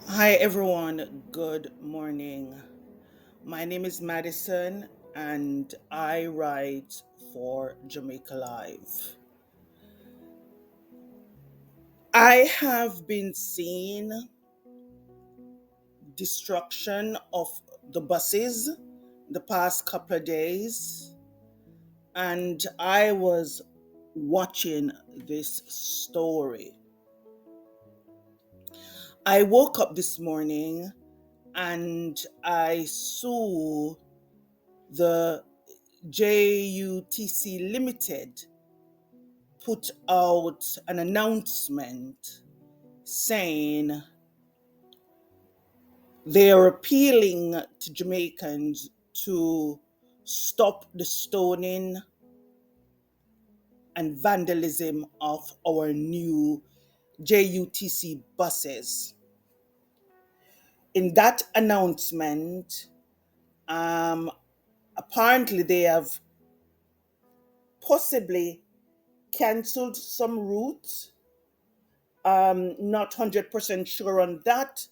Hi, everyone. Good morning. My name is Madison, and I write for Jamaica Live. I have been seeing destruction of the buses the past couple of days, and I was watching this story. I woke up this morning and I saw the JUTC Limited put out an announcement saying they are appealing to Jamaicans to stop the stoning and vandalism of our new JUTC buses. In that announcement, um, apparently they have possibly cancelled some routes. Not 100% sure on that,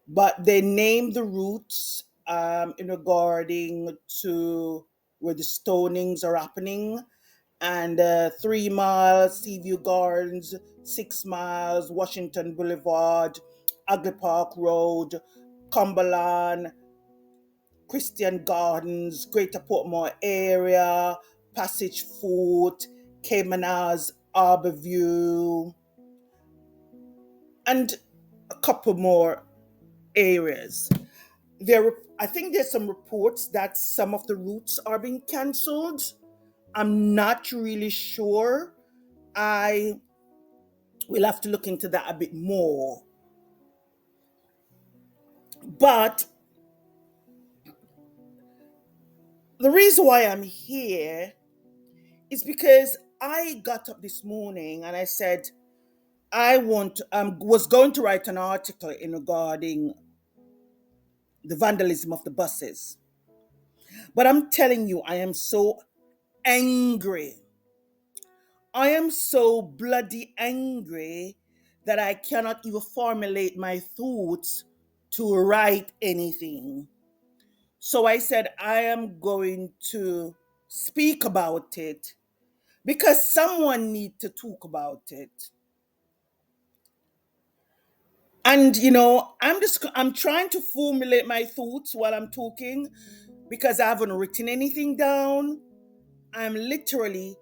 but they name the routes in regarding to where the stonings are happening, and 3 miles Seaview Gardens, 6 miles Washington Boulevard, Ugly Park Road, Cumberland, Christian Gardens, Greater Portmore area, Passage Fort, Caymanas, Arborview, and a couple more areas. I think there's some reports that some of the routes are being cancelled. I'm not really sure. I will have to look into that a bit more. But the reason why I'm here is because I got up this morning and I said I was going to write an article in regarding the vandalism of the buses. But I'm telling you, I am so angry. I am so bloody angry that I cannot even formulate my thoughts to write anything. So I said, I am going to speak about it because someone needs to talk about it. And I'm trying to formulate my thoughts while I'm talking because I haven't written anything down. I'm literally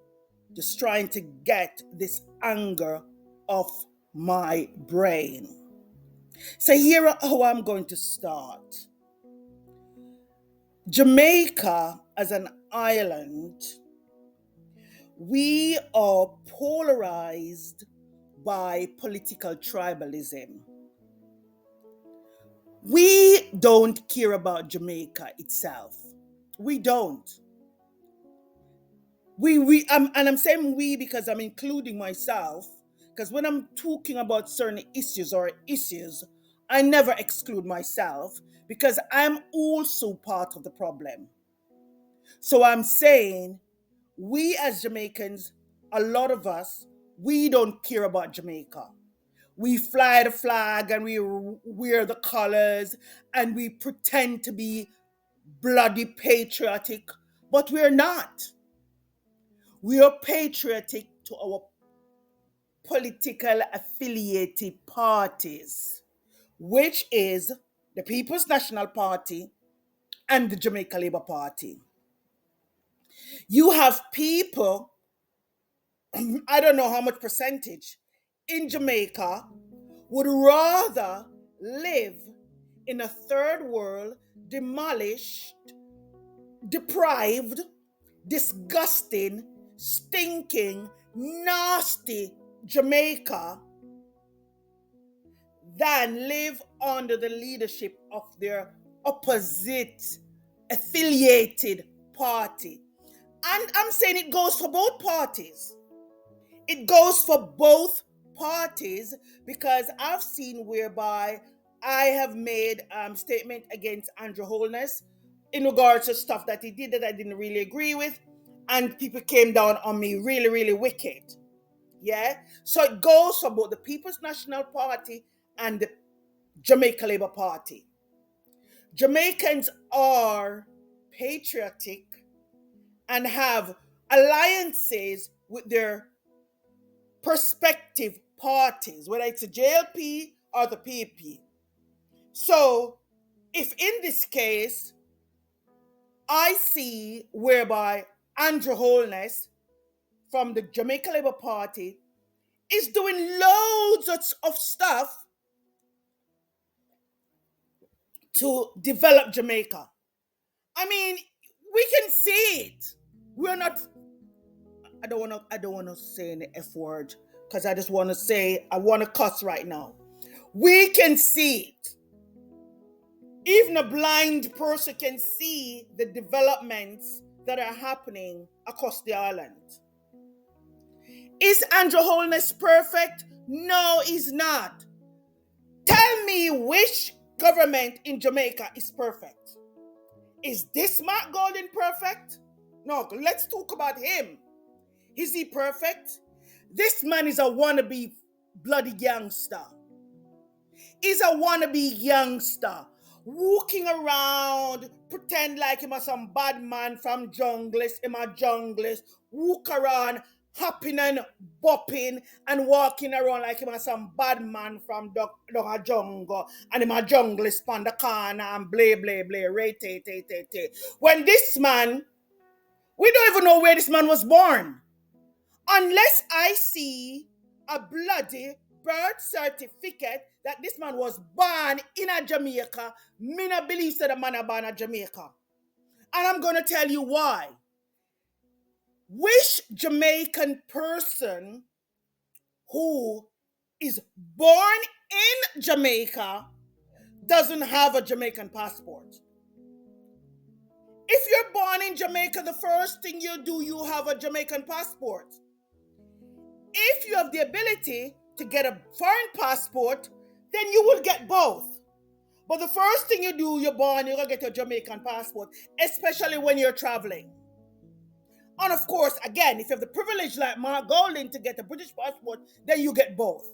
just trying to get this anger off my brain. So here how I'm going to start. Jamaica as an island, we are polarized by political tribalism. We don't care about Jamaica itself. We don't. And I'm saying we because I'm including myself. Because when I'm talking about certain issues, I never exclude myself because I'm also part of the problem. So I'm saying we as Jamaicans, a lot of us, we don't care about Jamaica. We fly the flag and we wear the colors and we pretend to be bloody patriotic, but we're not. We are patriotic to our political affiliated parties, which is the People's National Party and the Jamaica Labour Party. You have people, I don't know how much percentage, in Jamaica would rather live in a third world, demolished, deprived, disgusting, stinking, nasty Jamaica than live under the leadership of their opposite affiliated party. And I'm saying it goes for both parties. It goes for both parties because I've seen whereby I have made statement against Andrew Holness in regards to stuff that he did that I didn't really agree with, and people came down on me really, really wicked. Yeah, so it goes for both the People's National Party and the Jamaica Labour Party. Jamaicans are patriotic and have alliances with their prospective parties, whether it's the JLP or the PAP. So, if in this case, I see whereby Andrew Holness from the Jamaica Labour Party is doing loads of stuff to develop Jamaica. I mean, we can see it. We're not. I don't want to say an F word because I just want to say I want to cuss right now. We can see it. Even a blind person can see the developments that are happening across the island. Is Andrew Holness perfect? No, he's not. Tell me which government in Jamaica is perfect. Is this Mark Golding perfect? No, let's talk about him. Is he perfect? This man is a wannabe bloody gangster. He's a wannabe gangster. Walking around, pretend like him as some bad man from junglist, him a junglist, walk around, hopping and bopping and walking around like him as some bad man from a jungle, and him a junglist on the corner and blah, blah, blah, ray, tay, tay, tay, tay. When this man, we don't even know where this man was born. Unless I see a bloody birth certificate that this man was born in a Jamaica, me not believe that the man is born in Jamaica. And I'm going to tell you why. Which Jamaican person who is born in Jamaica doesn't have a Jamaican passport? If you're born in Jamaica, the first thing you do, you have a Jamaican passport. If you have the ability to get a foreign passport, then you will get both. But the first thing you do, you're born, you're going to get your Jamaican passport, especially when you're traveling. And of course, again, if you have the privilege like Mark Golding to get a British passport, then you get both.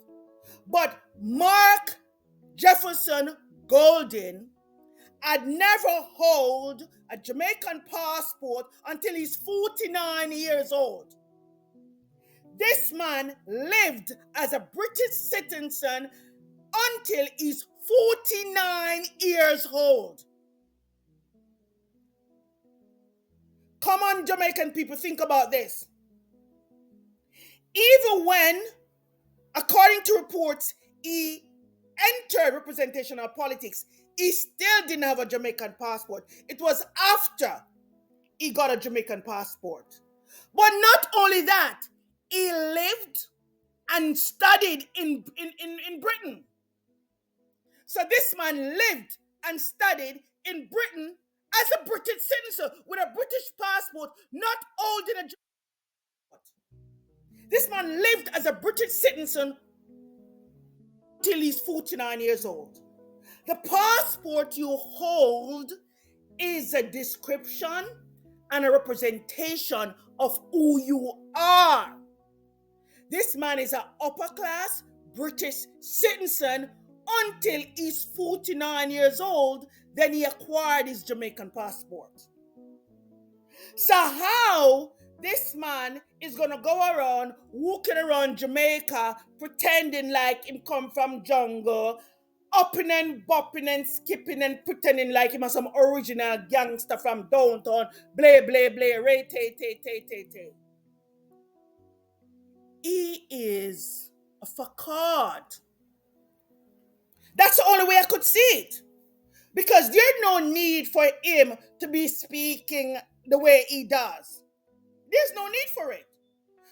But Mark Jefferson Golding had never held a Jamaican passport until he's 49 years old. This man lived as a British citizen until he's 49 years old. Come on, Jamaican people, think about this. Even when, according to reports, he entered representational politics, he still didn't have a Jamaican passport. It was after he got a Jamaican passport. But not only that, he lived and studied in Britain. So this man lived and studied in Britain as a British citizen with a British passport, not holding a passport. This man lived as a British citizen till he's 49 years old. The passport you hold is a description and a representation of who you are. This man is an upper class British citizen until he's 49 years old, then he acquired his Jamaican passport. So how this man is going to go around, walking around Jamaica, pretending like him come from jungle, upping and bopping and skipping and pretending like him as some original gangster from downtown, blah, blah, blah, ray, tay, tay, tay, tay, tay. He is a facade. That's the only way I could see it. Because there's no need for him to be speaking the way he does. There's no need for it.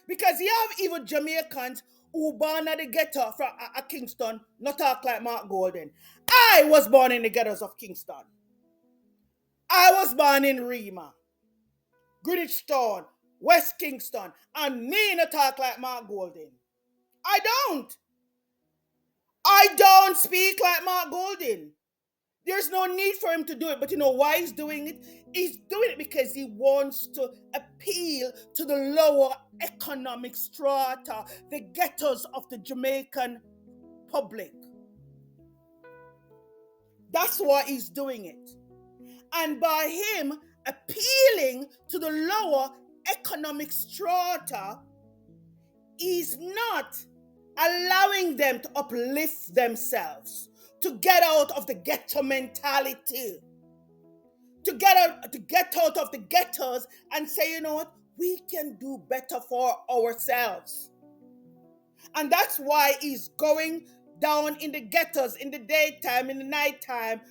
Because you have even Jamaicans who born at the ghetto from Kingston, not talk like Mark Golding. I was born in the ghettos of Kingston. I was born in Rema, Greenwich Town, West Kingston, and me not talk like Mark Golding. I don't speak like Mark Golding. There's no need for him to do it. But you know why he's doing it? He's doing it because he wants to appeal to the lower economic strata, the ghettos of the Jamaican public. That's why he's doing it. And by him appealing to the lower economic strata, he's not allowing them to uplift themselves, to get out of the ghetto mentality, to get out of the ghettos and say, you know what, we can do better for ourselves. And that's why he's going down in the ghettos in the daytime, in the nighttime,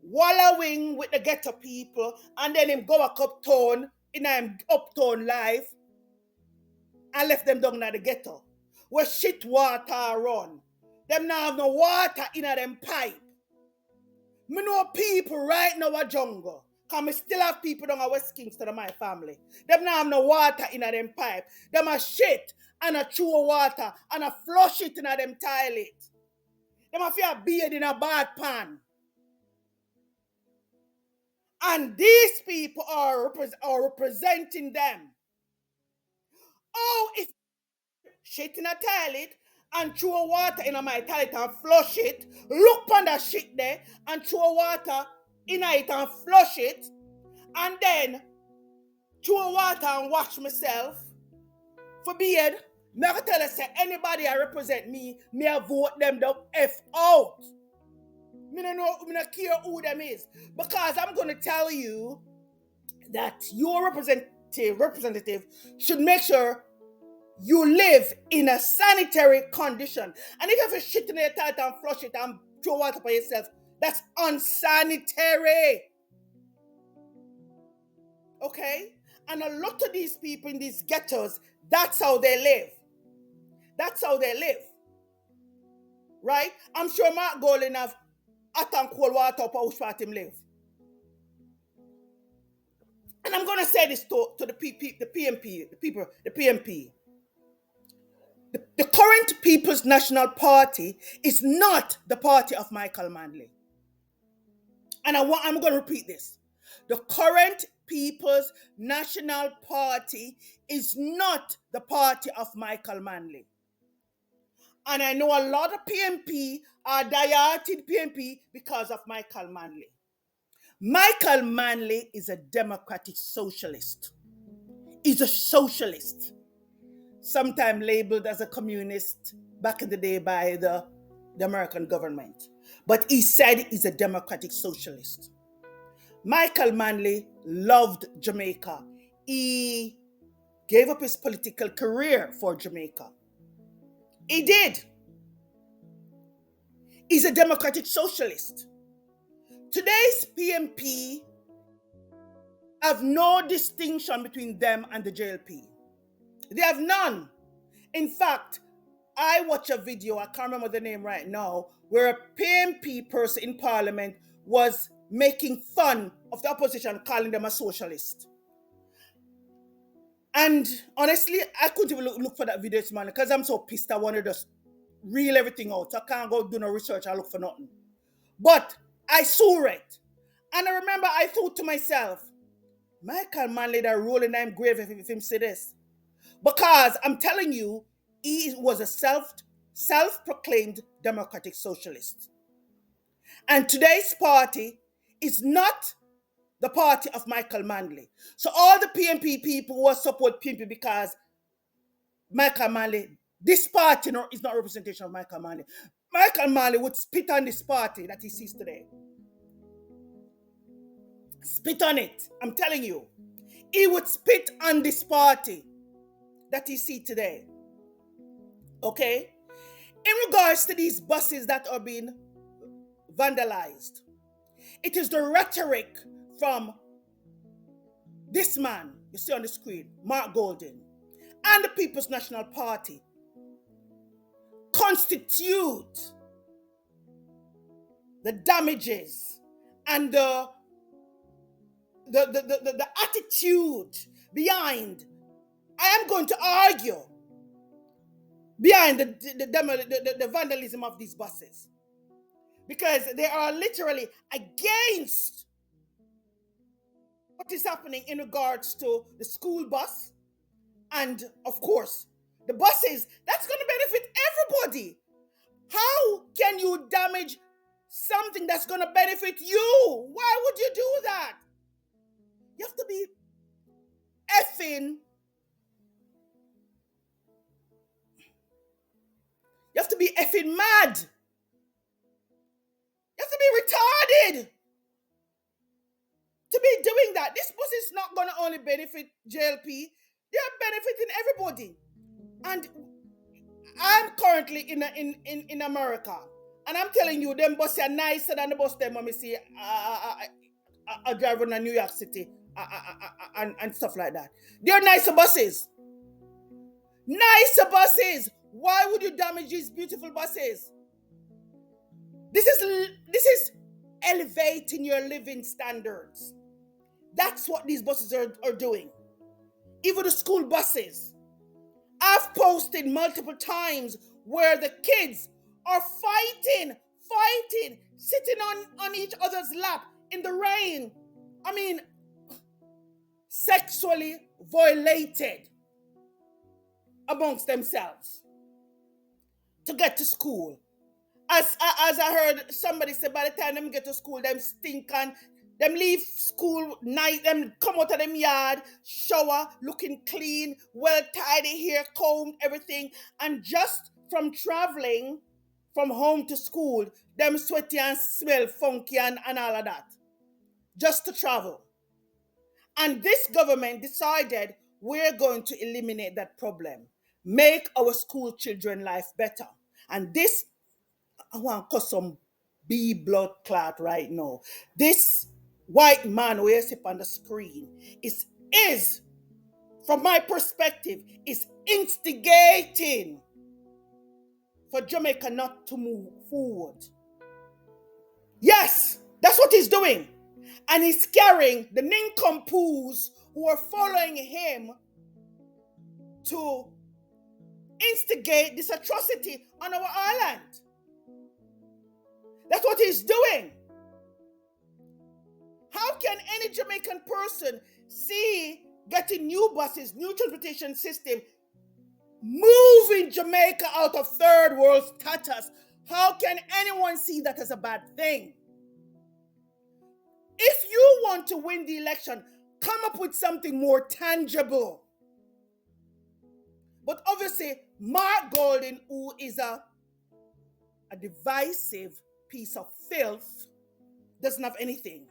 wallowing with the ghetto people, and then him go back uptown in him uptown life and left them down in the ghetto where shit water run. Them now have no water in them pipe. Me know people right now a jungle. Cause me still have people down at West Kingston in my family. Them now have no water in them pipe. Them a shit and a chew water and a flush it in them toilet. Them a feel beard in a bad pan. And these people are representing them. Oh, if shit in a toilet and throw water in my toilet and flush it, look on that shit there and throw water in it and flush it, and then throw water and wash myself for beard. Me have to tell you, say anybody I represent me I vote them the F out. Me no know, me not care who them is. Because I'm gonna tell you that your representative should make sure you live in a sanitary condition. And if you have a shit in your toilet and flush it and throw water by yourself, that's unsanitary. Okay? And a lot of these people in these ghettos, that's how they live. That's how they live. Right? I'm sure Mark Golding have hot and cold water up which part him live. And I'm gonna say this to the PMP, the PMP. The current People's National Party is not the party of Michael Manley. And I'm going to repeat this. The current People's National Party is not the party of Michael Manley. And I know a lot of PMP are diehard PMP because of Michael Manley. Michael Manley is a democratic socialist. He's a socialist. Sometimes labeled as a communist back in the day by the American government. But he said he's a democratic socialist. Michael Manley loved Jamaica. He gave up his political career for Jamaica. He did. He's a democratic socialist. Today's PMP have no distinction between them and the JLP. They have none. In fact, I watched a video, I can't remember the name right now, where a PMP person in Parliament was making fun of the opposition, calling them a socialist. And honestly, I couldn't even look for that video this morning because I'm so pissed. I wanted to just reel everything out. So I can't go do no research. I look for nothing. But I saw it. And I remember I thought to myself, Michael Manley that roll in him grave if him say this. Because I'm telling you, he was a self-proclaimed democratic socialist. And today's party is not the party of Michael Manley. So all the PMP people who support PMP because Michael Manley, this party is not a representation of Michael Manley. Michael Manley would spit on this party that he sees today. Spit on it. I'm telling you. He would spit on this party that he sees today. Okay? In regards to these buses that are being vandalized, it is the rhetoric from this man you see on the screen, Mark Golding, and the People's National Party constitute the damages and the attitude behind, I am going to argue, behind the vandalism of these buses. Because they are literally against what is happening in regards to the school bus and, of course, the buses. That's going to benefit everybody. How can you damage something that's going to benefit you. Why would you do that? You have to be effing. You have to be effing mad. You have to be retarded to be doing that. This bus is not going to only benefit JLP, they're benefiting everybody. And I'm currently in America, and I'm telling you, them buses are nicer than the bus them when we see I drive in New York City and stuff like that. They're nicer buses. Nicer buses. Why would you damage these beautiful buses? This is elevating your living standards. That's what these buses are doing. Even the school buses. I've posted multiple times where the kids are fighting, sitting on each other's lap in the rain. I mean, sexually violated amongst themselves to get to school. As I heard somebody say, by the time them get to school, them stink and them leave school night, them come out of them yard, shower, looking clean, well tidy, hair combed, everything. And just from traveling from home to school, them sweaty and smell funky and all of that. Just to travel. And this government decided we're going to eliminate that problem. Make our school children life better. And this, I want to cause some B blood clot right now. This white man who is up on the screen is, from my perspective, is instigating for Jamaica not to move forward. Yes, that's what he's doing. And he's scaring the nincompoops who are following him to instigate this atrocity on our island. That's what he's doing. How can any Jamaican person see getting new buses, new transportation system, moving Jamaica out of third world status? How can anyone see that as a bad thing? If you want to win the election, come up with something more tangible. But obviously, Mark Golding, who is a divisive piece of filth, doesn't have anything.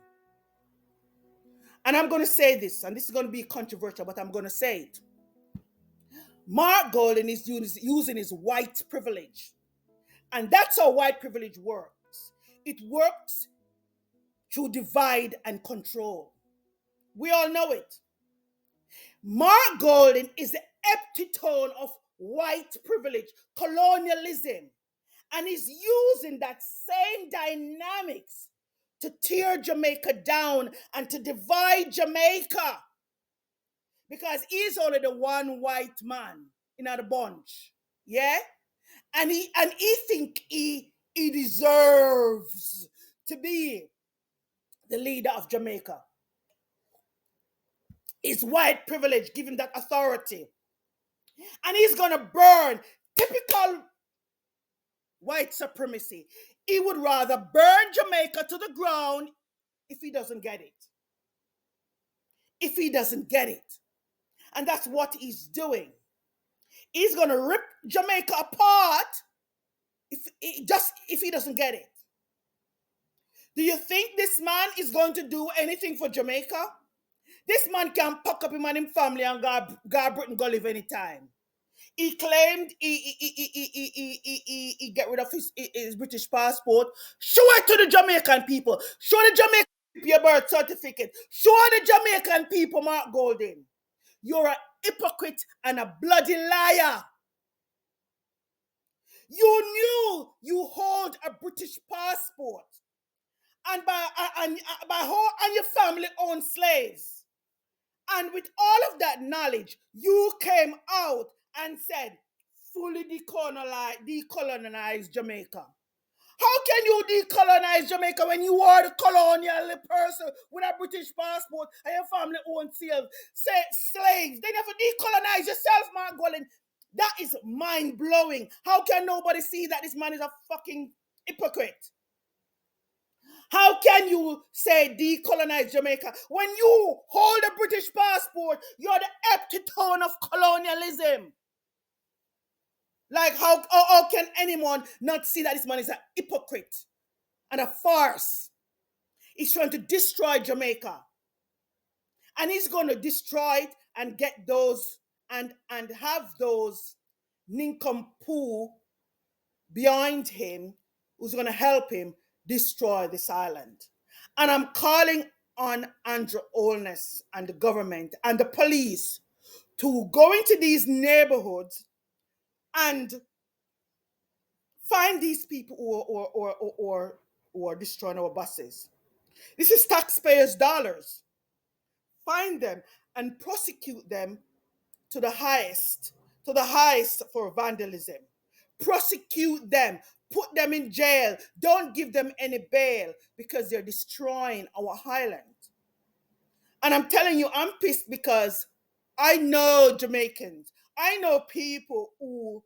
And I'm going to say this, and this is going to be controversial, but I'm going to say it. Mark Golding is using his white privilege. And that's how white privilege works. It works through divide and control. We all know it. Mark Golding is the epitome of white privilege, colonialism. And he's using that same dynamics to tear Jamaica down and to divide Jamaica. Because he's only the one white man in the bunch. Yeah? And he think he deserves to be the leader of Jamaica. His white privilege give him that authority. And he's gonna burn typical white supremacy. He would rather burn Jamaica to the ground if he doesn't get it. If he doesn't get it. And that's what he's doing. He's gonna rip Jamaica apart if he doesn't get it. Do you think this man is going to do anything for Jamaica? This man can pack up him and his family and go Britain go live anytime. He claimed he get rid of his British passport. Show it to the Jamaican people. Show the Jamaican people your birth certificate. Show the Jamaican people, Mark Golding. You're a hypocrite and a bloody liar. You knew you hold a British passport. And your family owned slaves. And with all of that knowledge, you came out and said, fully decolonize Jamaica. How can you decolonize Jamaica when you are the colonial person with a British passport and your family owned slaves? They never decolonize yourself, Mark Golding. That is mind-blowing. How can nobody see that this man is a fucking hypocrite? How can you say decolonize Jamaica when you hold a British passport? You're the epitome of colonialism. Like, how can anyone not see that this man is a hypocrite and a farce? He's trying to destroy Jamaica. And he's going to destroy it and get those and have those nincompoop behind him who's going to help him destroy this island. And I'm calling on Andrew Holness and the government and the police to go into these neighborhoods and find these people who are destroying our buses. This is taxpayers' dollars. Find them and prosecute them to the highest for vandalism. Prosecute them, put them in jail. Don't give them any bail because they're destroying our island. And I'm telling you, I'm pissed because I know Jamaicans. I know people who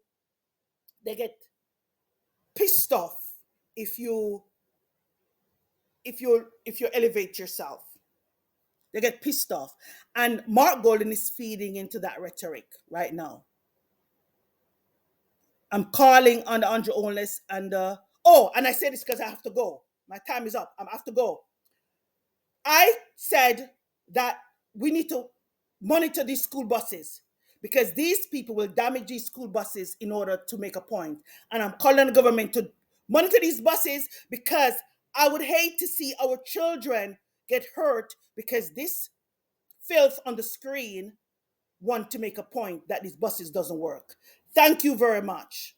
they get pissed off if you elevate yourself. They get pissed off. And Mark Golden is feeding into that rhetoric right now. I'm calling on the Andrew Holness and and I say this because I have to go. My time is up. I have to go. I said that we need to monitor these school buses because these people will damage these school buses in order to make a point. And I'm calling on the government to monitor these buses because I would hate to see our children get hurt because this filth on the screen want to make a point that these buses doesn't work. Thank you very much.